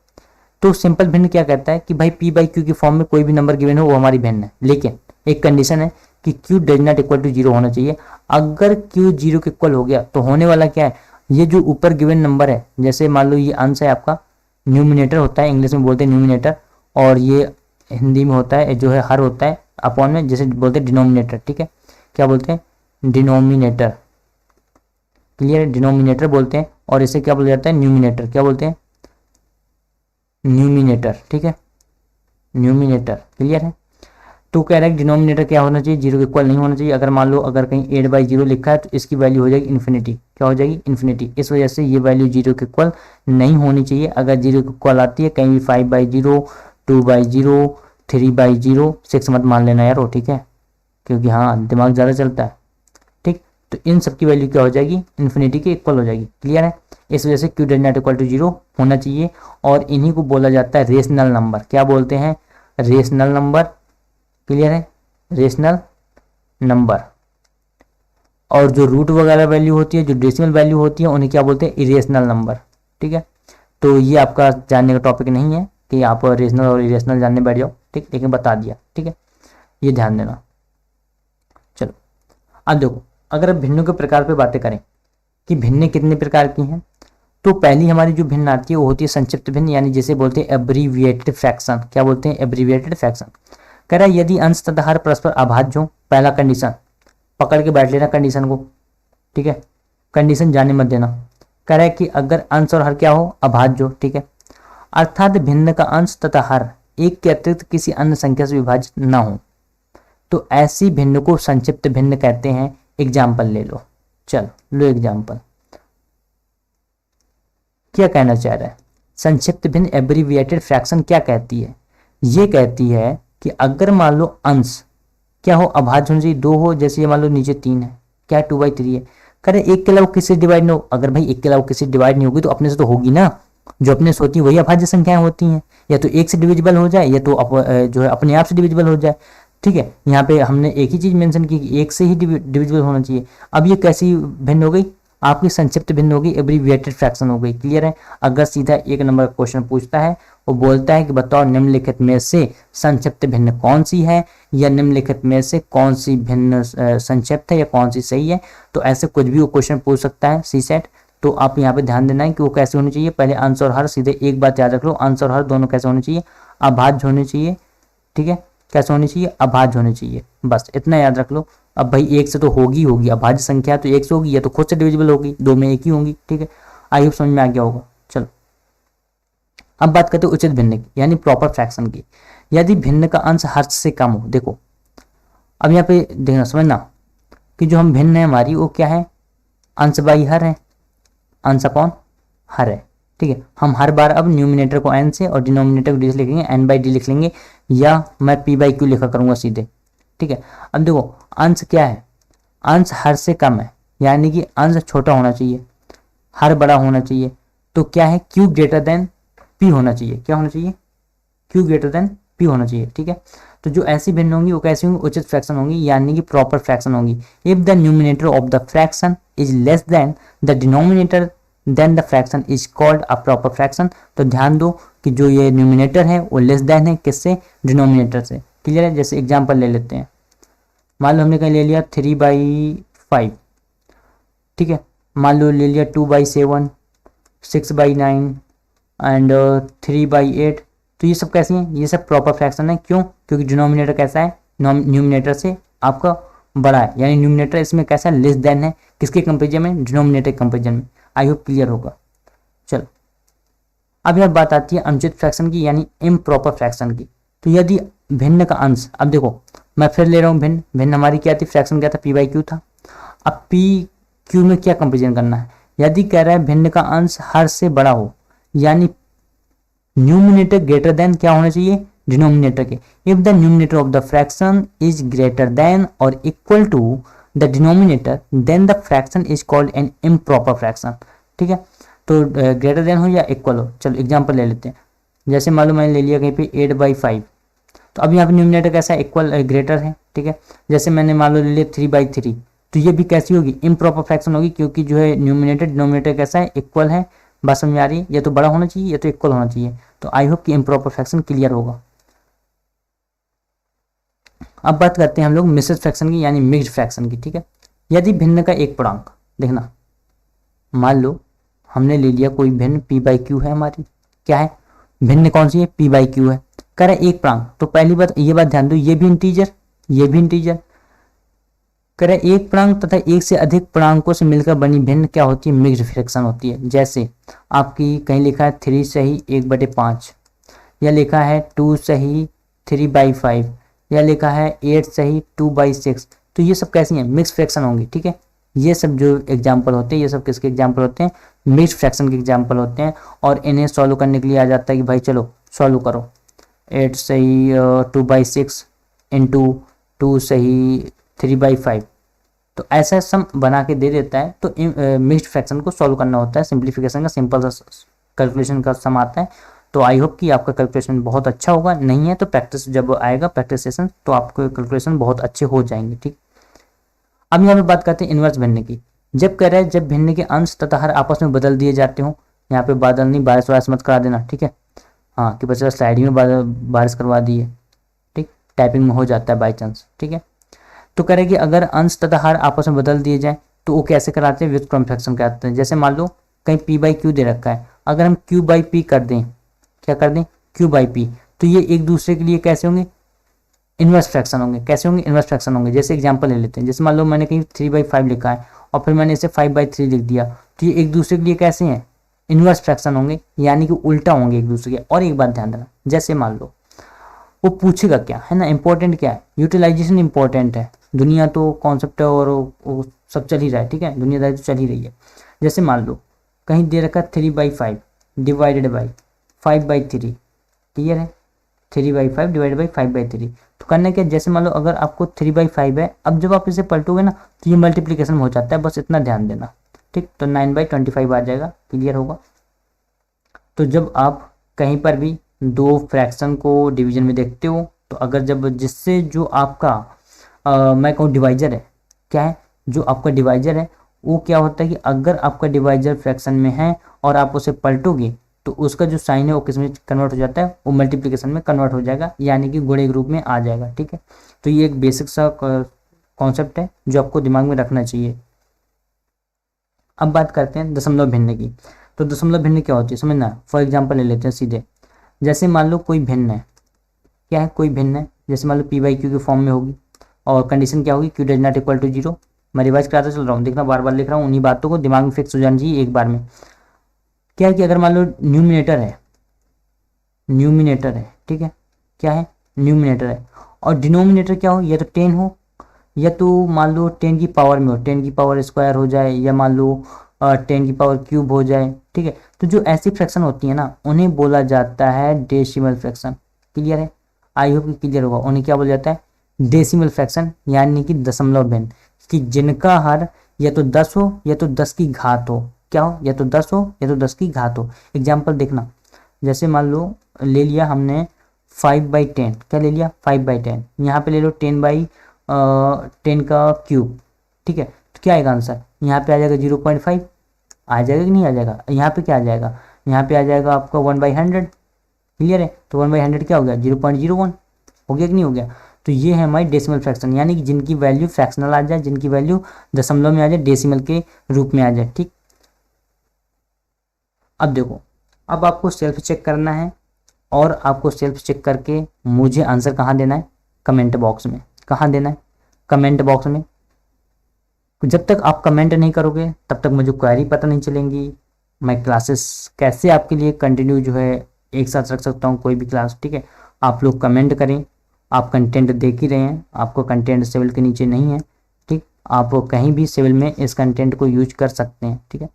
तो सिंपल भिन्न क्या कहता है कि भाई पी बाई क्यू की फॉर्म में कोई भी नंबर गिवन हो वो हमारी भिन्न है, लेकिन एक कंडीशन है कि Q does not equal to 0 होना चाहिए। अगर क्यू 0 के इक्वल हो गया तो होने वाला क्या है, ये जो ऊपर गिवन नंबर है, जैसे मान लो ये अंश है आपका, न्यूमिनेटर होता है, इंग्लिश में बोलते हैं न्यूमिनेटर, और ये हिंदी में होता है जो है हर होता है अपॉन में, जैसे बोलते हैं डिनोमिनेटर। ठीक है, क्या बोलते हैं? डिनोमिनेटर। क्लियर है, डिनोमिनेटर बोलते हैं, और इसे क्या बोला जाता है? न्यूमिनेटर। क्या बोलते हैं? न्यूमिनेटर। ठीक है, न्यूमिनेटर। क्लियर है, तो कह रहा है डिनोमिनेटर क्या होना चाहिए? 0 के इक्वल नहीं होना चाहिए। अगर मान लो अगर कहीं 8/0 लिखा है तो इसकी वैल्यू हो जाएगी इन्फिनिटी। क्या हो जाएगी? इन्फिनिटी। इस वजह से ये वैल्यू 0 के इक्वल नहीं होनी चाहिए। अगर 0 के इक्वल आती है कहीं भी 5/0, 2/0, 3/0, 6 मत मान लेना यार, ठीक है, क्योंकि हाँ दिमाग ज़्यादा चलता है। ठीक, तो इन सब की वैल्यू क्या हो जाएगी? इन्फिनिटी के इक्वल हो जाएगी। क्लियर है, इस वजह से Q does not equal to 0 होना चाहिए, और इन्हीं को बोला जाता है रेशनल नंबर। क्या बोलते हैं? Rational number. क्लियर है, रेशनल नंबर। और जो रूट वगैरह वैल्यू होती है, जो डेसिमल वैल्यू होती है, उन्हें क्या बोलते हैं? Irrational number. ठीक है, तो ये आपका जानने का टॉपिक नहीं है कि आप रेशनल और इरेशनल जानने बैठ जाओ, ठीक, लेकिन बता दिया। ठीक है, ये ध्यान देना। चलो अब देखो, अगर अब भिन्नों के प्रकार पे बातें करें कि भिन्न कितने प्रकार की हैं, तो पहली हमारी जो भिन्न आती है वो होती है संक्षिप्त भिन्न, यानी जिसे बोलते हैं एब्रीविएटेड फ्रैक्शन। क्या बोलते हैं? Abbreviated fraction. कह रहा है यदि अंश तथा हर परस्पर अभाज्य हो, पहला कंडीशन, पकड़ के बैठ लेना कंडीशन को। ठीक है, कंडीशन जाने मत देना। कह रहा है कि अगर अंश और हर क्या हो? अभाज्य हो। ठीक है, अर्थात भिन्न का अंश तथा हर एक के अतिरिक्त किसी अन्य संख्या से विभाजित न हो, तो ऐसी भिन्न को संक्षिप्त भिन्न कहते हैं। एग्जाम्पल ले लो, चलो लो एग्जाम्पल। क्या कहना चाह रहा है? संक्षिप्त भिन्न एब्रीविएटेड फ्रैक्शन क्या कहती है? ये कहती है कि अगर मान लो अंश क्या हो? अभाज्य होना चाहिए, 2 हो, जैसे ये मान लो नीचे 3 है, क्या 2/3 है। करे एक के अलावा किससे डिवाइड ना हो? अगर भाई एक के अलावा किसी डिवाइड नहीं होगी तो अपने से तो होगी ना, जो अपने से होती है वही अभाज्य संख्याएं होती हैं, या तो एक से डिविजिबल हो जाए या तो जो है अपने आप से डिविजिबल हो जाए। ठीक है, यहाँ पे हमने एक ही चीज मेंशन की कि एक से ही डिविजिबल होना चाहिए। अब ये कैसी भिन्न हो गई? आपकी संक्षिप्त भिन्न हो गई, एब्रीविएटेड फ्रैक्शन हो गई। क्लियर है, अगर सीधा एक नंबर का क्वेश्चन पूछता है, वो बोलता है कि बताओ निम्नलिखित में से संक्षिप्त भिन्न कौन सी है, या निम्नलिखित में से कौन सी भिन्न संक्षिप्त है या कौन सी सही है, तो ऐसे कुछ भी वो क्वेश्चन पूछ सकता है सी सेट। तो आप यहाँ पे ध्यान देना है कि वो कैसे होनी चाहिए। पहले अंश और हर, सीधे एक बात याद रख लो, अंश और हर दोनों कैसे होने चाहिए? अभाज्य होने चाहिए। ठीक है, कैसे होनी चाहिए? अभाज्य होनी चाहिए, बस इतना याद रख लो। अब भाई एक से तो होगी अभाज्य संख्या तो एक से होगी, या तो खुद से डिविजिबल होगी, 2 में एक ही होंगी। ठीक है, आई होप समझ में आ गया होगा। चलो अब बात करते हैं उचित भिन्न की, यानी प्रॉपर फ्रैक्शन की। यदि भिन्न का अंश हर से कम हो, देखो अब यहाँ पे देखना समझना कि जो हम भिन्न है हमारी वो क्या है? अंश बाई हर है, अंश अपॉन हर है। ठीक है, हम हर बार अब न्यूमिनेटर को n से और डिनोमिनेटर को d से लिखेंगे, n/d लिख लेंगे, या मैं p/q लिखा करूंगा सीधे। ठीक है, अब देखो अंश क्या है? अंश हर से कम है, यानी कि अंश छोटा होना चाहिए, हर बड़ा होना चाहिए। तो क्या है? q ग्रेटर देन p होना चाहिए। क्या होना चाहिए? q ग्रेटर देन p होना चाहिए। ठीक है, तो जो ऐसी भिन्न होंगी वो कैसी होंगी? उचित फ्रैक्शन होंगी, यानी कि प्रॉपर फ्रैक्शन होंगी। If the numerator of the fraction is less than the denominator then the fraction is called a proper fraction. तो ध्यान दो कि जो ये न्यूमिनेटर है वो लेस देन है, किससे? डिनोमिनेटर से। क्लियर है, जैसे एग्जांपल ले लेते हैं, मान लो हमने कहीं ले लिया 3/5। ठीक है, मान लो ले लिया 2/7, 6/9 एंड 3/8। तो ये सब कैसी हैं? ये सब प्रॉपर फ्रैक्शन है। क्यों? क्योंकि डिनोमिनेटर कैसा है? न्यूमिनेटर से आपका बड़ा है, यानी न्यूमिनेटर इसमें कैसा है? लेस देन है, किसके कंपेरिजन में? डिनोमिनेटर कंपेरिजन में। आई होप क्लियर होगा। चलो अब यह बात आती है अनुचित फ्रैक्शन की, यानी इम्प्रॉपर फ्रैक्शन की। तो यदि भिन्न का अंश, अब देखो मैं फिर ले रहा हूँ भिन्न हमारी क्या थी? फ्रैक्शन क्या था? p/q था। अब p/q में क्या कंपेरिजन करना है? यदि कह रहा है भिन्न का अंश हर से बड़ा हो, यानी न्यूमिनेटर ग्रेटर देन क्या होना चाहिए? डिनोमिनेटर के। If the numerator of the fraction is greater than और equal to the denominator then the fraction is called an improper fraction. ठीक है, तो ग्रेटर देन हो या इक्वल हो। चलो एग्जांपल ले लेते हैं, जैसे मान लो मैंने ले लिया कहीं पे 8/5, तो अब यहाँ पे न्यूमिनेटर कैसा है, इक्वल ग्रेटर है, ठीक है। जैसे मैंने मान लो ले लिया 3/3, तो ये भी कैसी होगी, इम्प्रॉपर फ्रैक्शन होगी, क्योंकि जो है न्यूमिनेटर डिनोमिनेटर कैसा है, इक्वल है। बात समझ में आ रही है, या तो बड़ा होना चाहिए या तो इक्वल होना चाहिए। तो आई होप कि इम्प्रॉपर फ्रैक्शन क्लियर होगा। अब बात करते हैं हम लोग मिश्रित फ्रैक्शन की, यानी मिक्स्ड फ्रैक्शन की, ठीक है। यदि भिन्न का एक पूर्णांक, देखना, मान लो हमने ले लिया कोई भिन्न p/q है हमारी, क्या है, भिन्न कौन सी है, p/q है, कह रहा है एक पूर्णांक। तो पहली बात ये बात ध्यान दो, ये भी इंटीजर, ये भी इंटीजर, कह रहा है एक पूर्णांक तथा एक से अधिक पूर्णांकों से मिलकर बनी भिन्न क्या होती है, मिक्स्ड फ्रैक्शन होती है। जैसे आपकी कहीं लिखा है 3 सही 1/5, या लिखा है 2 सही 3/5, या लिखा है 8 सही 2/6, तो ये सब कैसी हैं, मिक्स फ्रैक्शन होंगी, ठीक है। ये सब जो एग्जाम्पल होते हैं, ये सब किसके एग्जाम्पल होते हैं, मिक्स फ्रैक्शन के एग्जाम्पल होते हैं। और इन्हें सॉल्व करने के लिए आ जाता है कि भाई चलो सॉल्व करो, 8 सही 2/6 इंटू 2 सही 3/5, तो ऐसा सम बना के दे देता है। तो मिक्स्ड फ्रैक्शन को सॉल्व करना होता है, सिंप्लीफिकेशन का सिंपल सा कैलकुलेशन का सम आता है। तो आई होप कि आपका कैलकुलेशन बहुत अच्छा होगा, नहीं है तो प्रैक्टिस जब आएगा प्रैक्टिस सेशन तो आपके कैलकुलेशन बहुत अच्छे हो जाएंगे, ठीक। अब यहाँ पे बात करते हैं इनवर्स भिन्न की। जब कह रहे हैं जब भिन्न के अंश तथा हर आपस में बदल दिए जाते हो, यहाँ पे बादल नहीं, बारिश वारिश मत करा देना, ठीक है। हाँ कि बच्चा स्लाइड में बारिश करवा दी है, ठीक, टाइपिंग में हो जाता है बाई चांस, ठीक है। तो कह रहे कि अगर अंश तथा हर आपस में बदल दिए जाए तो वो कैसे कराते हैं, व्युत्क्रम फ्रैक्शन कराते हैं। जैसे मान लो कहीं p/q दे रखा है, अगर हम q/p कर दें, क्या कर दें, q/p, तो ये एक दूसरे के लिए कैसे होंगे, इनवर्स फ्रैक्शन होंगे। कैसे होंगे, इनवर्स फ्रैक्शन होंगे। जैसे एग्जांपल ले लेते हैं, जैसे मान लो मैंने कहीं 3/5 लिखा है और फिर मैंने इसे 5/3 लिख दिया, तो ये एक दूसरे के लिए कैसे हैं, इनवर्स फ्रैक्शन होंगे, यानी कि उल्टा होंगे एक दूसरे के। और एक बात ध्यान देना, जैसे मान लो वो पूछेगा क्या है ना, इंपॉर्टेंट क्या है, यूटिलाइजेशन इंपॉर्टेंट है। दुनिया तो कॉन्सेप्ट और वो सब चल ही रहा है, ठीक है, दुनियादारी तो चल ही रही है। जैसे मान लो कहीं दे रखा 3/5 डिवाइडेड बाई 5/3, क्लियर है, 3/5 डिवाइडेड बाई 5/3। तो करना क्या, जैसे मान लो अगर आपको 3/5 है, अब जब आप इसे पलटोगे ना तो ये मल्टीप्लीकेशन हो जाता है, बस इतना ध्यान देना, ठीक। तो 9/25 आ जाएगा, क्लियर होगा। तो जब आप कहीं पर भी दो फ्रैक्शन को डिवीजन में देखते हो, तो अगर जब जिससे जो आपका मैं कहूँ डिवाइजर है, क्या है, जो आपका डिवाइजर है वो क्या होता है कि अगर आपका डिवाइजर फ्रैक्शन में है और आप उसे पलटोगे तो उसका जो साइन है वो किस में कन्वर्ट हो जाता है, वो मल्टीप्लिकेशन में कन्वर्ट हो जाएगा, यानी कि गुणे के रूप में आ जाएगा, ठीक है। तो ये एक बेसिक सा कॉन्सेप्ट है जो आपको दिमाग में रखना चाहिए। अब बात करते हैं दशमलव भिन्न की। तो दशमलव भिन्न क्या होती है समझना, फॉर एग्जाम्पल ले लेते हैं सीधे। जैसे मान लो कोई भिन्न है, क्या है, कोई भिन्न है, जैसे मान लो p/q के फॉर्म में होगी और कंडीशन क्या होगी, q does not equal to 0। मैं रिवाइज कराता चल रहा हूँ, देखना बार बार लिख रहा हूँ, उन्हीं बातों को दिमाग में फिक्स हो जानी चाहिए एक बार में। क्या है कि अगर मान लो न्यूमिनेटर है, न्यूमिनेटर है, ठीक है, क्या है, न्यूमिनेटर है, और डिनोमिनेटर क्या हो, या तो 10 हो, या तो मान लो 10 की पावर में हो, 10 की पावर स्क्वायर हो जाए, या मान लो 10 की पावर क्यूब हो जाए, ठीक है। तो जो ऐसी फ्रैक्शन होती है ना उन्हें बोला जाता है डेसिमल फ्रैक्शन, क्लियर है, आई होप कि क्लियर होगा। उन्हें क्या बोला जाता है, डेसिमल फ्रैक्शन, यानी कि दशमलव भिन्न, कि जिनका हर या तो 10 हो या तो 10 की घात हो, क्या हो, या तो 10 हो या तो 10 की घात हो। एग्जाम्पल देखना, जैसे मान लो ले लिया हमने 5/10, क्या ले लिया, 5/10, यहाँ पे ले लो 10/10 का क्यूब, ठीक है। तो क्या आएगा आंसर, यहाँ पे आ जाएगा 0.5, आ जाएगा कि नहीं आ जाएगा, यहाँ पे क्या आ जाएगा, यहाँ पे आ जाएगा आपका 1/100, क्लियर है। तो 1/100 क्या हो गया, 0.01 हो गया कि नहीं हो गया। तो ये है हमारी डेसिमल फ्रैक्शन, यानी कि जिनकी वैल्यू फ्रैक्शनल आ जाए, जिनकी वैल्यू दशमलव में आ जाए, डेसिमल के रूप में आ जाए, ठीक। अब देखो, अब आपको सेल्फ चेक करना है, और आपको सेल्फ चेक करके मुझे आंसर कहाँ देना है, कमेंट बॉक्स में। कहाँ देना है, कमेंट बॉक्स में। जब तक आप कमेंट नहीं करोगे तब तक मुझे क्वेरी पता नहीं चलेंगी, मैं क्लासेस कैसे आपके लिए कंटिन्यू जो है एक साथ रख सकता हूँ, कोई भी क्लास, ठीक है। आप लोग कमेंट करें, आप कंटेंट देख ही रहे हैं, आपको कंटेंट सिविल के नीचे नहीं है, ठीक। आप कहीं भी सिविल में इस कंटेंट को यूज कर सकते हैं, ठीक है।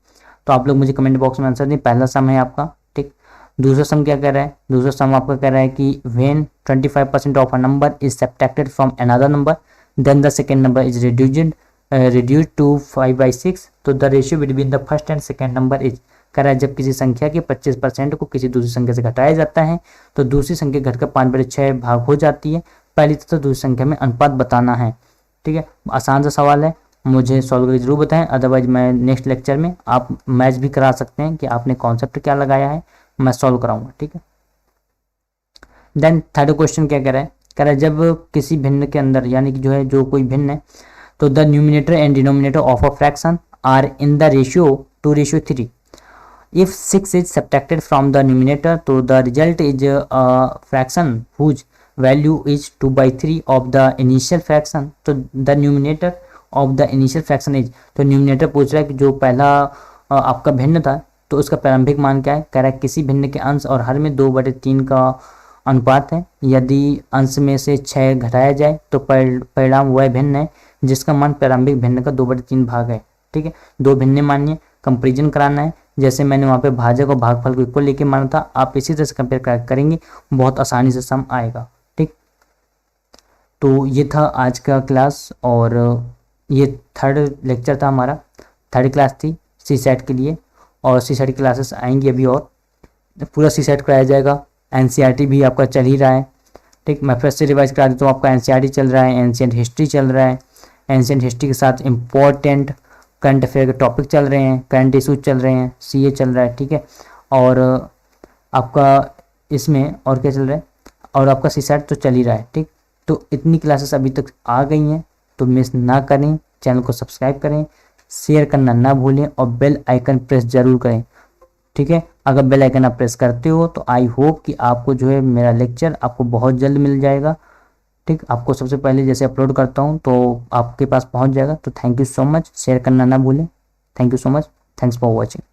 तो आप लोग मुझे कमेंट बॉक्स में आंसर दें। पहला सम है आपका, ठीक। दूसरा सम क्या कह रहा है, दूसरा सम आपका कह रहा है कि when 25% of a number is subtracted from another number then the second number is reduced to 5/6, तो the ratio between the first and second number is कह रहा है जब किसी संख्या के 25% को किसी दूसरी संख्या से घटाया जाता है तो दूसरी संख्या घटकर 5/6 भाग हो जाती है। पहली तथा दूसरी संख्या में अनुपात बताना है। ठीक है, आसान सा सवाल है, मुझे सॉल्व करके जरूर बताएं, अदरवाइज मैं नेक्स्ट लेक्चर में आप मैच भी करा सकते हैं कि आपने कॉन्सेप्ट क्या लगाया है, मैं सॉल्व कराऊंगा। ठीक है, देन थर्ड क्वेश्चन क्या कह रहा है, कह रहा है जब किसी भिन्न के अंदर यानी कि जो है जो कोई भिन्न है तो the numerator and denominator of a fraction are in the ratio 2:3। if 6 is subtracted from the numerator तो the result is a fraction whose value is 2/3 of the initial fraction। तो the numerator of the initial fraction is, तो numerator पूछ रहा है कि जो पहला आपका भिन्न था तो उसका प्रारंभिक मान क्या है। कह रहा है किसी भिन्न के अंश और हर में 2/3 का अनुपात है। यदि अंश में से 6 घटाया जाए तो परिणाम वह भिन्न है जिसका मान प्रारंभिक भिन्न का 2/3 भाग है। ठीक है, दो भिन्न मानिए, कंपेरिजन कराना है, जैसे मैंने वहाँ पे भाजक और भागफल को इक्वल लेके माना था, आप इसी तरह से कंपेयर करेंगे, बहुत आसानी से सम आएगा। ठीक, तो ये था आज का क्लास और ये थर्ड लेक्चर था हमारा, थर्ड क्लास थी सी सेट के लिए, और सी सेट क्लासेस आएंगी अभी और पूरा सी सेट कराया जाएगा। एनसीईआरटी भी आपका चल ही रहा है। ठीक, मैं फिर से रिवाइज करा देता हूँ, आपका एनसीईआरटी चल रहा है, एंशिएंट हिस्ट्री चल रहा है, एंशिएंट हिस्ट्री के साथ इम्पोर्टेंट करंट अफेयर के टॉपिक चल रहे हैं, करंट इशूज चल रहे हैं, सीए चल रहा है। ठीक है, और आपका इसमें और क्या चल रहा है, और आपका सी सेट तो चल ही रहा है। ठीक, तो इतनी क्लासेस अभी तक आ गई हैं तो मिस ना करें, चैनल को सब्सक्राइब करें, शेयर करना ना भूलें और बेल आइकन प्रेस जरूर करें। ठीक है, अगर बेल आइकन आप प्रेस करते हो तो आई होप कि आपको जो है मेरा लेक्चर आपको बहुत जल्द मिल जाएगा। ठीक, आपको सबसे पहले जैसे अपलोड करता हूँ तो आपके पास पहुँच जाएगा। तो thank you so much, share करना ना भूलें। Thank you so much, thanks for watching.